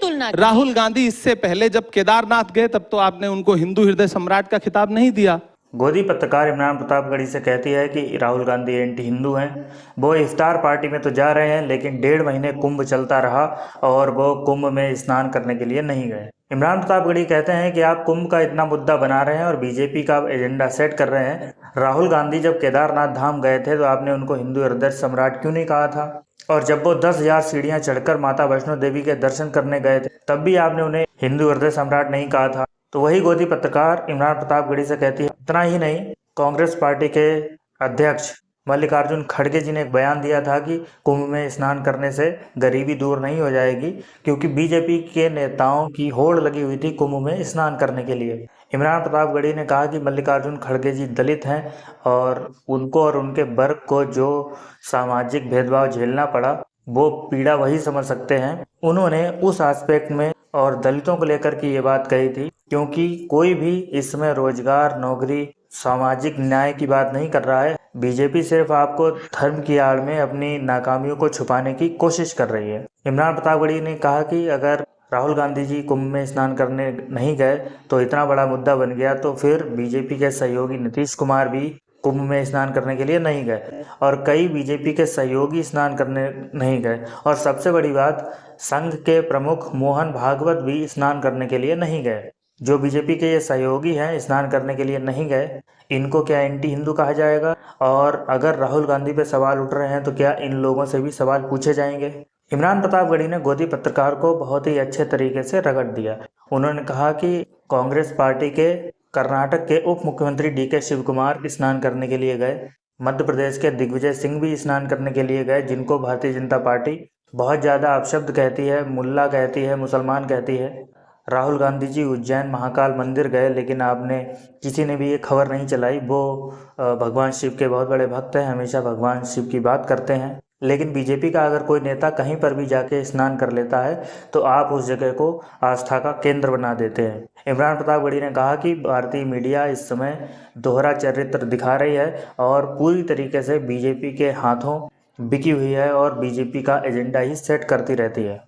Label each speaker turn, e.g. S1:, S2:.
S1: तुलना की।
S2: राहुल गांधी इससे पहले जब केदारनाथ गए तब तो आपने उनको हिंदू हृदय सम्राट का खिताब नहीं दिया।
S3: गोदी पत्रकार इमरान प्रतापगढ़ी से कहती है कि राहुल गांधी एंटी हिंदू हैं। वो इफ्तार पार्टी में तो जा रहे हैं, लेकिन 1.5 महीने कुंभ चलता रहा और वो कुंभ में स्नान करने के लिए नहीं गए। इमरान प्रतापगढ़ी कहते हैं कि आप कुंभ का इतना मुद्दा बना रहे हैं और बीजेपी का एजेंडा सेट कर रहे हैं। राहुल गांधी जब केदारनाथ धाम गए थे तो आपने उनको हिंदू हृदय सम्राट क्यों नहीं कहा था? और जब वो 10,000 सीढ़ियां चढ़कर माता वैष्णो देवी के दर्शन करने गए थे तब भी आपने उन्हें हिंदू हृदय सम्राट नहीं कहा था। तो वही गोदी पत्रकार इमरान प्रतापगढ़ी से कहती है, इतना ही नहीं, कांग्रेस पार्टी के अध्यक्ष मल्लिकार्जुन खड़गे जी ने एक बयान दिया था कि कुंभ में स्नान करने से गरीबी दूर नहीं हो जाएगी, क्योंकि बीजेपी के नेताओं की होड़ लगी हुई थी कुंभ में स्नान करने के लिए। इमरान प्रतापगढ़ी ने कहा कि मल्लिकार्जुन खड़गे जी दलित हैं और उनको और उनके वर्ग को जो सामाजिक भेदभाव झेलना पड़ा वो पीड़ा वही समझ सकते हैं। उन्होंने उस एस्पेक्ट में और दलितों को लेकर के ये बात कही थी, क्योंकि कोई भी इसमें रोजगार, नौकरी, सामाजिक न्याय की बात नहीं कर रहा है। बीजेपी सिर्फ आपको धर्म की आड़ में अपनी नाकामियों को छुपाने की कोशिश कर रही है। इमरान प्रतापगढ़ी ने कहा कि अगर राहुल गांधी जी कुंभ में स्नान करने नहीं गए तो इतना बड़ा मुद्दा बन गया, तो फिर बीजेपी के सहयोगी नीतीश कुमार भी कुंभ में स्नान करने के लिए नहीं गए और कई बीजेपी के सहयोगी स्नान करने नहीं गए। और सबसे बड़ी बात, संघ के प्रमुख मोहन भागवत भी स्नान करने के लिए नहीं गए। जो बीजेपी के ये सहयोगी हैं स्नान करने के लिए नहीं गए, इनको क्या एंटी हिंदू कहा जाएगा? और अगर राहुल गांधी पे सवाल उठ रहे हैं तो क्या इन लोगों से भी सवाल पूछे जाएंगे? इमरान प्रतापगढ़ी ने गोदी पत्रकार को बहुत ही अच्छे तरीके से रगड़ दिया। उन्होंने कहा कि कांग्रेस पार्टी के कर्नाटक के उप मुख्यमंत्री DK शिव कुमार स्नान करने के लिए गए, मध्य प्रदेश के दिग्विजय सिंह भी स्नान करने के लिए गए, जिनको भारतीय जनता पार्टी बहुत ज़्यादा अपशब्द कहती है, मुल्ला कहती है, मुसलमान कहती है। राहुल गांधी जी उज्जैन महाकाल मंदिर गए, लेकिन आपने किसी ने भी ये खबर नहीं चलाई। वो भगवान शिव के बहुत बड़े भक्त हैं, हमेशा भगवान शिव की बात करते हैं। लेकिन बीजेपी का अगर कोई नेता कहीं पर भी जाके स्नान कर लेता है तो आप उस जगह को आस्था का केंद्र बना देते हैं। इमरान प्रतापगढ़ी ने कहा कि भारतीय मीडिया इस समय दोहरा चरित्र दिखा रही है और पूरी तरीके से बीजेपी के हाथों बिकी हुई है और बीजेपी का एजेंडा ही सेट करती रहती है।